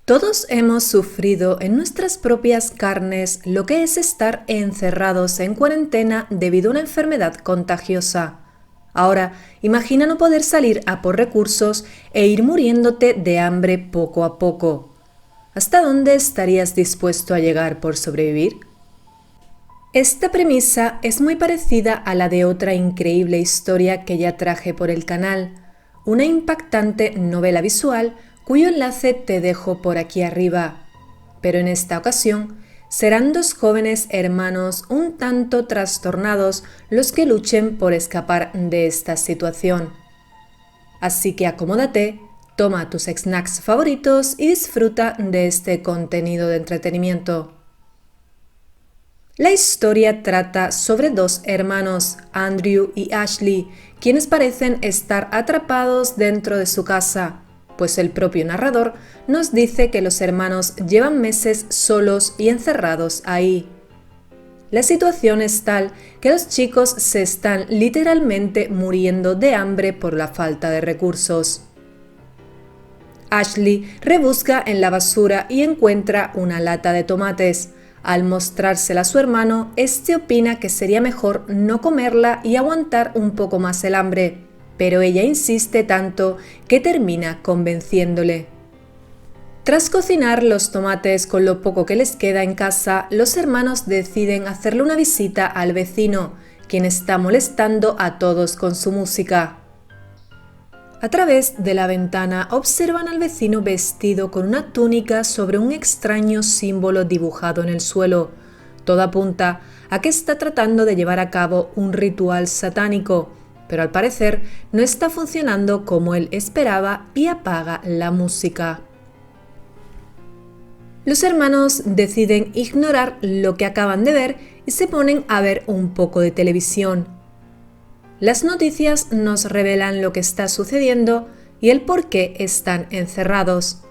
Todos hemos sufrido en nuestras propias carnes lo que es estar encerrados en cuarentena debido a una enfermedad contagiosa. Ahora, imagina no poder salir a por recursos e ir muriéndote de hambre poco a poco. ¿Hasta dónde estarías dispuesto a llegar por sobrevivir? Esta premisa es muy parecida a la de otra increíble historia que ya traje por el canal, una impactante novela visual cuyo enlace te dejo por aquí arriba. Pero en esta ocasión serán dos jóvenes hermanos un tanto trastornados los que luchen por escapar de esta situación. Así que acomódate, toma tus snacks favoritos y disfruta de este contenido de entretenimiento. La historia trata sobre dos hermanos, Andrew y Ashley, quienes parecen estar atrapados dentro de su casa, pues el propio narrador nos dice que los hermanos llevan meses solos y encerrados ahí. La situación es tal que los chicos se están literalmente muriendo de hambre por la falta de recursos. Ashley rebusca en la basura y encuentra una lata de tomates. Al mostrársela a su hermano, este opina que sería mejor no comerla y aguantar un poco más el hambre, pero ella insiste tanto que termina convenciéndole. Tras cocinar los tomates con lo poco que les queda en casa, los hermanos deciden hacerle una visita al vecino, quien está molestando a todos con su música. A través de la ventana observan al vecino vestido con una túnica sobre un extraño símbolo dibujado en el suelo. Todo apunta a que está tratando de llevar a cabo un ritual satánico, pero al parecer no está funcionando como él esperaba y apaga la música. Los hermanos deciden ignorar lo que acaban de ver y se ponen a ver un poco de televisión. Las noticias nos revelan lo que está sucediendo y el por qué están encerrados.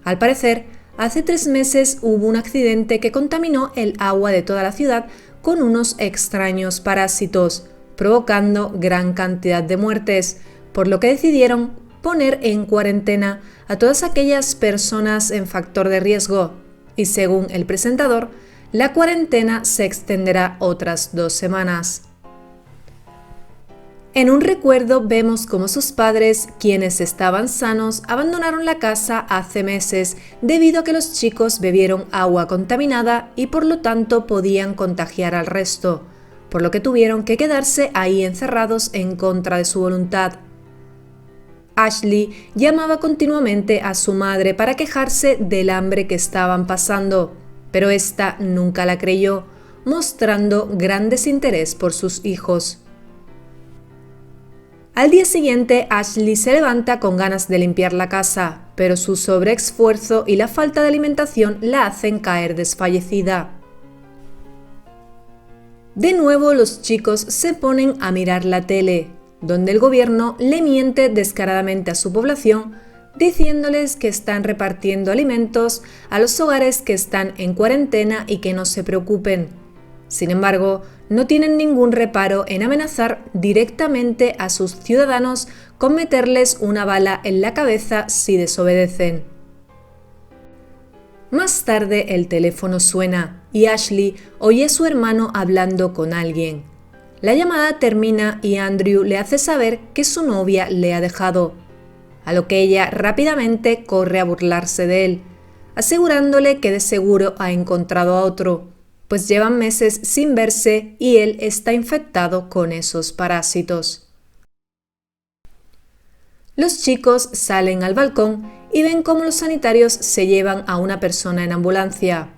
Al parecer, hace 3 meses hubo un accidente que contaminó el agua de toda la ciudad con unos extraños parásitos, provocando gran cantidad de muertes, por lo que decidieron poner en cuarentena a todas aquellas personas en factor de riesgo, y según el presentador, la cuarentena se extenderá otras 2 semanas. En un recuerdo vemos cómo sus padres, quienes estaban sanos, abandonaron la casa hace meses debido a que los chicos bebieron agua contaminada y por lo tanto podían contagiar al resto, por lo que tuvieron que quedarse ahí encerrados en contra de su voluntad. Ashley llamaba continuamente a su madre para quejarse del hambre que estaban pasando, pero ésta nunca la creyó, mostrando gran desinterés por sus hijos. Al día siguiente, Ashley se levanta con ganas de limpiar la casa, pero su sobreesfuerzo y la falta de alimentación la hacen caer desfallecida. De nuevo, los chicos se ponen a mirar la tele, donde el gobierno le miente descaradamente a su población, diciéndoles que están repartiendo alimentos a los hogares que están en cuarentena y que no se preocupen. Sin embargo, no tienen ningún reparo en amenazar directamente a sus ciudadanos con meterles una bala en la cabeza si desobedecen. Más tarde el teléfono suena y Ashley oye a su hermano hablando con alguien. La llamada termina y Andrew le hace saber que su novia le ha dejado, a lo que ella rápidamente corre a burlarse de él, asegurándole que de seguro ha encontrado a otro, pues llevan meses sin verse y él está infectado con esos parásitos. Los chicos salen al balcón y ven cómo los sanitarios se llevan a una persona en ambulancia.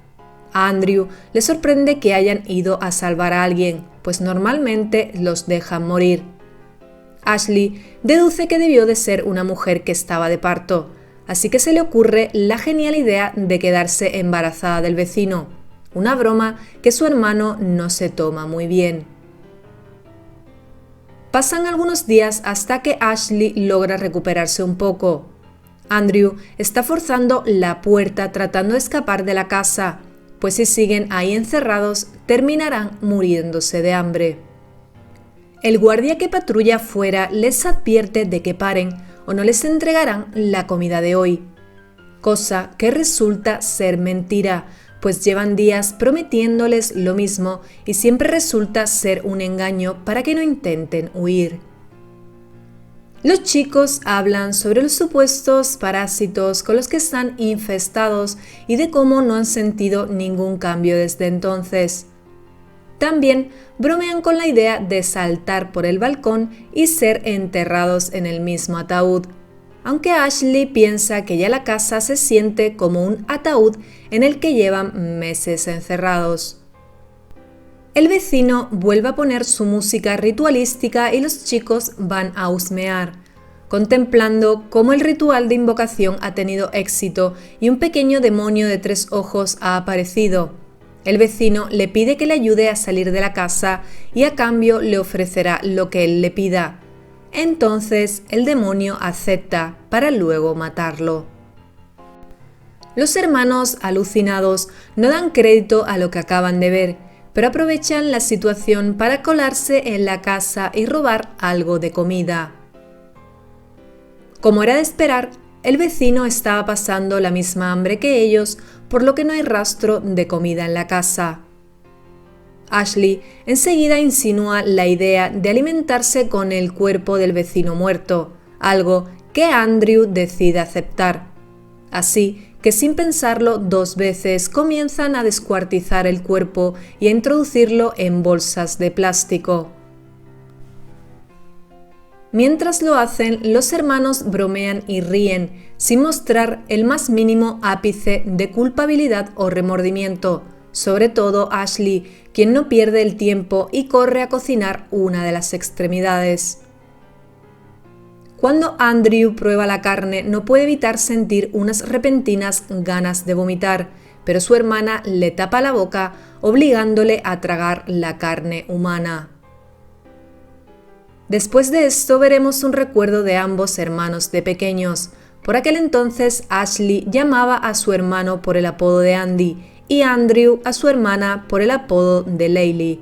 A Andrew le sorprende que hayan ido a salvar a alguien, pues normalmente los dejan morir. Ashley deduce que debió de ser una mujer que estaba de parto, así que se le ocurre la genial idea de quedarse embarazada del vecino. Una broma que su hermano no se toma muy bien. Pasan algunos días hasta que Ashley logra recuperarse un poco. Andrew está forzando la puerta tratando de escapar de la casa, pues si siguen ahí encerrados terminarán muriéndose de hambre. El guardia que patrulla afuera les advierte de que paren o no les entregarán la comida de hoy. cosa que resulta ser mentira, pues llevan días prometiéndoles lo mismo y siempre resulta ser un engaño para que no intenten huir. Los chicos hablan sobre los supuestos parásitos con los que están infestados y de cómo no han sentido ningún cambio desde entonces. También bromean con la idea de saltar por el balcón y ser enterrados en el mismo ataúd, aunque Ashley piensa que ya la casa se siente como un ataúd en el que llevan meses encerrados. El vecino vuelve a poner su música ritualística y los chicos van a husmear, contemplando cómo el ritual de invocación ha tenido éxito y un pequeño demonio de 3 ojos ha aparecido. El vecino le pide que le ayude a salir de la casa y a cambio le ofrecerá lo que él le pida. Entonces el demonio acepta para luego matarlo. Los hermanos, alucinados, no dan crédito a lo que acaban de ver, pero aprovechan la situación para colarse en la casa y robar algo de comida. Como era de esperar, el vecino estaba pasando la misma hambre que ellos, por lo que no hay rastro de comida en la casa. Ashley enseguida insinúa la idea de alimentarse con el cuerpo del vecino muerto, algo que Andrew decide aceptar. Así que sin pensarlo 2 veces comienzan a descuartizar el cuerpo y a introducirlo en bolsas de plástico. Mientras lo hacen, los hermanos bromean y ríen, sin mostrar el más mínimo ápice de culpabilidad o remordimiento, sobre todo Ashley, quien no pierde el tiempo y corre a cocinar una de las extremidades. Cuando Andrew prueba la carne, no puede evitar sentir unas repentinas ganas de vomitar, pero su hermana le tapa la boca, obligándole a tragar la carne humana. Después de esto veremos un recuerdo de ambos hermanos de pequeños. Por aquel entonces Ashley llamaba a su hermano por el apodo de Andy y Andrew a su hermana por el apodo de Laylee.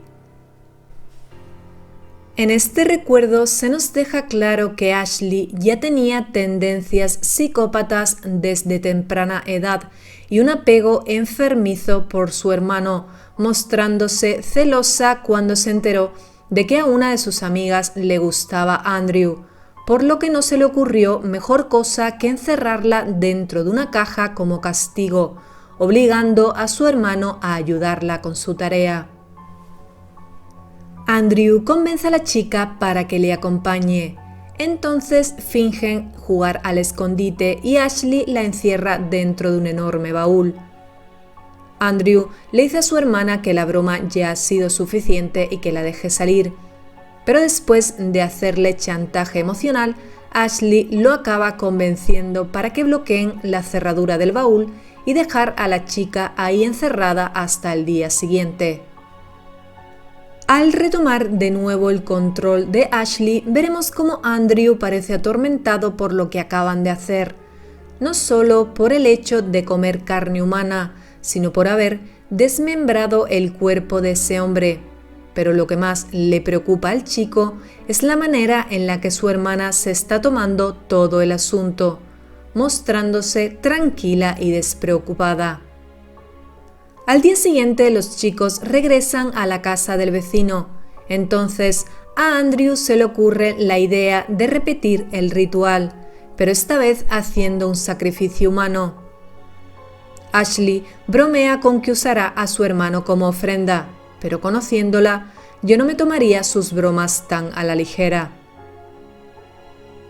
En este recuerdo se nos deja claro que Ashley ya tenía tendencias psicópatas desde temprana edad y un apego enfermizo por su hermano, mostrándose celosa cuando se enteró de que a una de sus amigas le gustaba Andrew, por lo que no se le ocurrió mejor cosa que encerrarla dentro de una caja como castigo, obligando a su hermano a ayudarla con su tarea. Andrew convence a la chica para que le acompañe. Entonces fingen jugar al escondite y Ashley la encierra dentro de un enorme baúl. Andrew le dice a su hermana que la broma ya ha sido suficiente y que la deje salir, pero después de hacerle chantaje emocional, Ashley lo acaba convenciendo para que bloqueen la cerradura del baúl y dejar a la chica ahí encerrada hasta el día siguiente. Al retomar de nuevo el control de Ashley, veremos cómo Andrew parece atormentado por lo que acaban de hacer, no solo por el hecho de comer carne humana, sino por haber desmembrado el cuerpo de ese hombre. Pero lo que más le preocupa al chico es la manera en la que su hermana se está tomando todo el asunto, mostrándose tranquila y despreocupada. Al día siguiente los chicos regresan a la casa del vecino. Entonces a Andrew se le ocurre la idea de repetir el ritual, pero esta vez haciendo un sacrificio humano. Ashley bromea con que usará a su hermano como ofrenda, pero conociéndola, yo no me tomaría sus bromas tan a la ligera.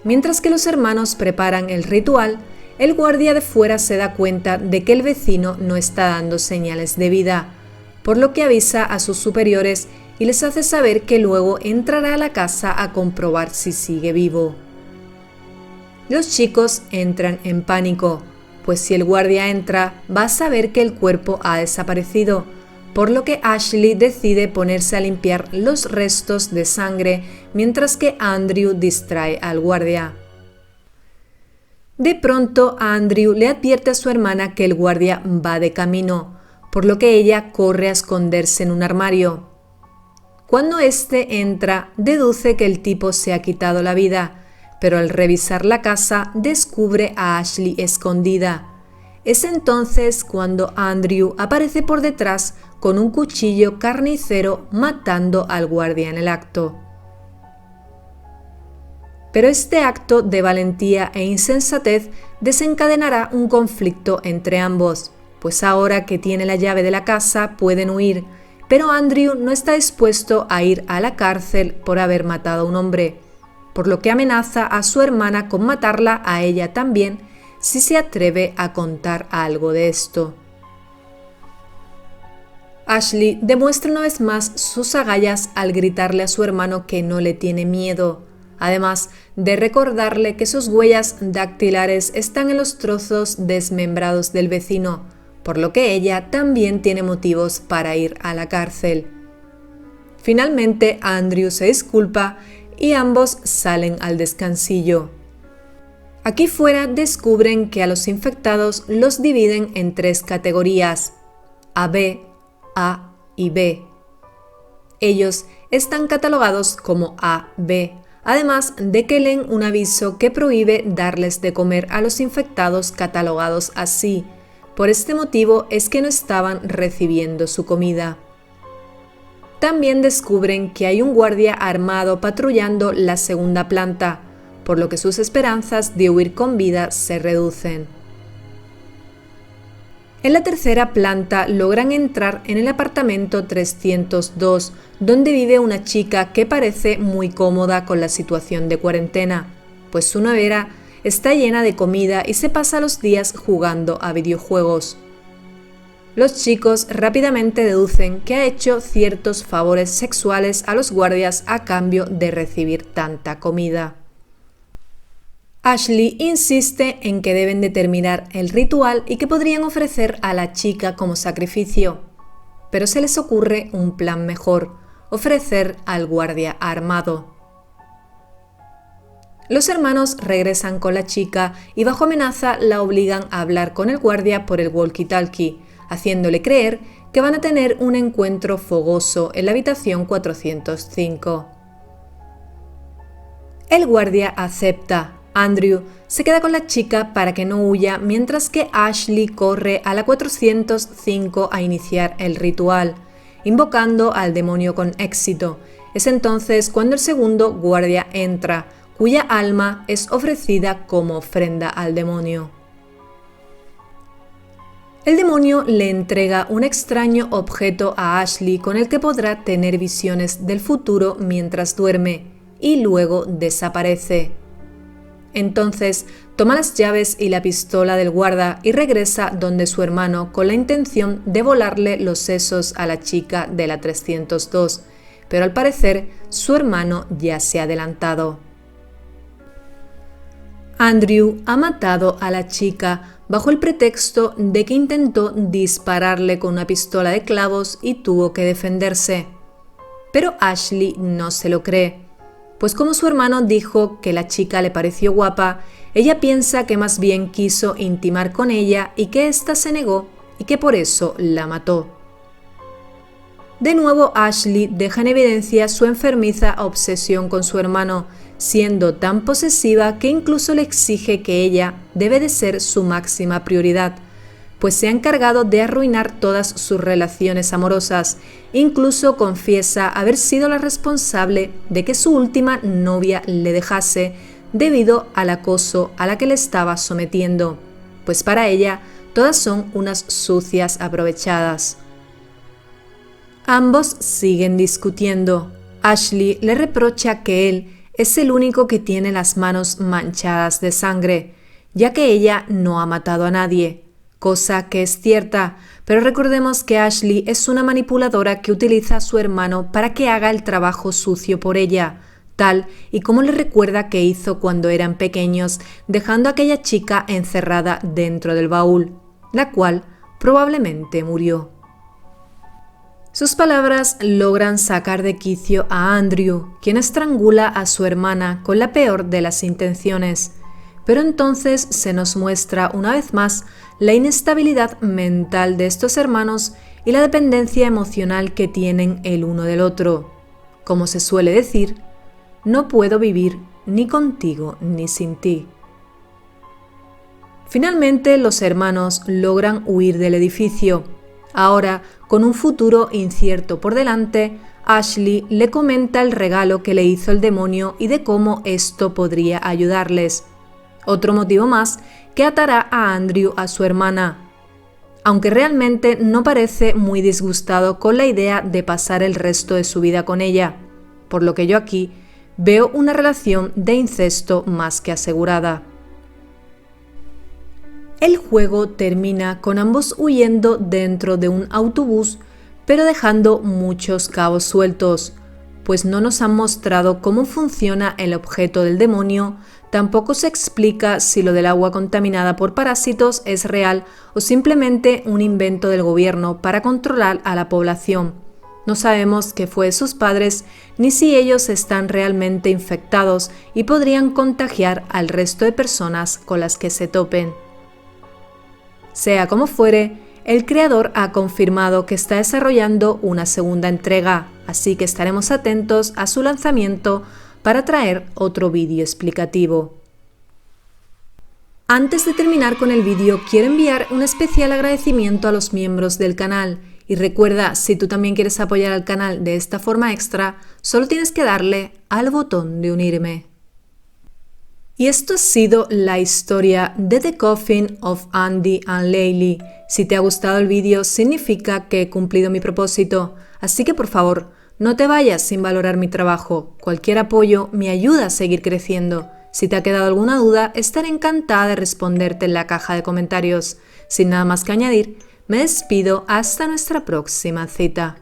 Mientras que los hermanos preparan el ritual, el guardia de fuera se da cuenta de que el vecino no está dando señales de vida, por lo que avisa a sus superiores y les hace saber que luego entrará a la casa a comprobar si sigue vivo. Los chicos entran en pánico, pues si el guardia entra, va a saber que el cuerpo ha desaparecido, por lo que Ashley decide ponerse a limpiar los restos de sangre mientras que Andrew distrae al guardia. De pronto, Andrew le advierte a su hermana que el guardia va de camino, por lo que ella corre a esconderse en un armario. Cuando éste entra, deduce que el tipo se ha quitado la vida, pero al revisar la casa descubre a Ashley escondida. Es entonces cuando Andrew aparece por detrás con un cuchillo carnicero matando al guardia en el acto. Pero este acto de valentía e insensatez desencadenará un conflicto entre ambos, pues ahora que tiene la llave de la casa pueden huir, pero Andrew no está dispuesto a ir a la cárcel por haber matado a un hombre, por lo que amenaza a su hermana con matarla a ella también si se atreve a contar algo de esto. Ashley demuestra una vez más sus agallas al gritarle a su hermano que no le tiene miedo, además de recordarle que sus huellas dactilares están en los trozos desmembrados del vecino, por lo que ella también tiene motivos para ir a la cárcel. Finalmente, Andrew se disculpa y ambos salen al descansillo. Aquí fuera descubren que a los infectados los dividen en 3 categorías: AB, A y B. Ellos están catalogados como AB, además de que leen un aviso que prohíbe darles de comer a los infectados catalogados así. Por este motivo es que no estaban recibiendo su comida. También descubren que hay un guardia armado patrullando la segunda planta, por lo que sus esperanzas de huir con vida se reducen. En la tercera planta logran entrar en el apartamento 302, donde vive una chica que parece muy cómoda con la situación de cuarentena, pues su nevera está llena de comida y se pasa los días jugando a videojuegos. Los chicos rápidamente deducen que ha hecho ciertos favores sexuales a los guardias a cambio de recibir tanta comida. Ashley insiste en que deben de terminar el ritual y que podrían ofrecer a la chica como sacrificio, pero se les ocurre un plan mejor: ofrecer al guardia armado. Los hermanos regresan con la chica y bajo amenaza la obligan a hablar con el guardia por el walkie-talkie, haciéndole creer que van a tener un encuentro fogoso en la habitación 405. El guardia acepta. Andrew se queda con la chica para que no huya, mientras que Ashley corre a la 405 a iniciar el ritual, invocando al demonio con éxito. Es entonces cuando el segundo guardia entra, cuya alma es ofrecida como ofrenda al demonio. El demonio le entrega un extraño objeto a Ashley con el que podrá tener visiones del futuro mientras duerme, y luego desaparece. Entonces toma las llaves y la pistola del guarda y regresa donde su hermano con la intención de volarle los sesos a la chica de la 302, pero al parecer su hermano ya se ha adelantado. Andrew ha matado a la chica bajo el pretexto de que intentó dispararle con una pistola de clavos y tuvo que defenderse. Pero Ashley no se lo cree, pues como su hermano dijo que la chica le pareció guapa, ella piensa que más bien quiso intimar con ella y que ésta se negó y que por eso la mató. De nuevo, Ashley deja en evidencia su enfermiza obsesión con su hermano, siendo tan posesiva que incluso le exige que ella debe de ser su máxima prioridad, pues se ha encargado de arruinar todas sus relaciones amorosas. Incluso confiesa haber sido la responsable de que su última novia le dejase debido al acoso a la que le estaba sometiendo, pues para ella todas son unas sucias aprovechadas. Ambos siguen discutiendo. Ashley le reprocha que él es el único que tiene las manos manchadas de sangre, ya que ella no ha matado a nadie, cosa que es cierta, pero recordemos que Ashley es una manipuladora que utiliza a su hermano para que haga el trabajo sucio por ella, tal y como le recuerda que hizo cuando eran pequeños, dejando a aquella chica encerrada dentro del baúl, la cual probablemente murió. Sus palabras logran sacar de quicio a Andrew, quien estrangula a su hermana con la peor de las intenciones. Pero entonces se nos muestra una vez más la inestabilidad mental de estos hermanos y la dependencia emocional que tienen el uno del otro. Como se suele decir, no puedo vivir ni contigo ni sin ti. Finalmente, los hermanos logran huir del edificio. Ahora, con un futuro incierto por delante, Ashley le comenta el regalo que le hizo el demonio y de cómo esto podría ayudarles. Otro motivo más que atará a Andrew a su hermana, aunque realmente no parece muy disgustado con la idea de pasar el resto de su vida con ella, por lo que yo aquí veo una relación de incesto más que asegurada. El juego termina con ambos huyendo dentro de un autobús, pero dejando muchos cabos sueltos, pues no nos han mostrado cómo funciona el objeto del demonio, tampoco se explica si lo del agua contaminada por parásitos es real o simplemente un invento del gobierno para controlar a la población. No sabemos qué fue de sus padres ni si ellos están realmente infectados y podrían contagiar al resto de personas con las que se topen. Sea como fuere, el creador ha confirmado que está desarrollando una segunda entrega, así que estaremos atentos a su lanzamiento para traer otro vídeo explicativo. Antes de terminar con el vídeo, quiero enviar un especial agradecimiento a los miembros del canal. Y recuerda, si tú también quieres apoyar al canal de esta forma extra, solo tienes que darle al botón de unirme. Y esto ha sido la historia de The Coffin of Andy and Laylee. Si te ha gustado el vídeo, significa que he cumplido mi propósito. Así que por favor, no te vayas sin valorar mi trabajo. Cualquier apoyo me ayuda a seguir creciendo. Si te ha quedado alguna duda, estaré encantada de responderte en la caja de comentarios. Sin nada más que añadir, me despido hasta nuestra próxima cita.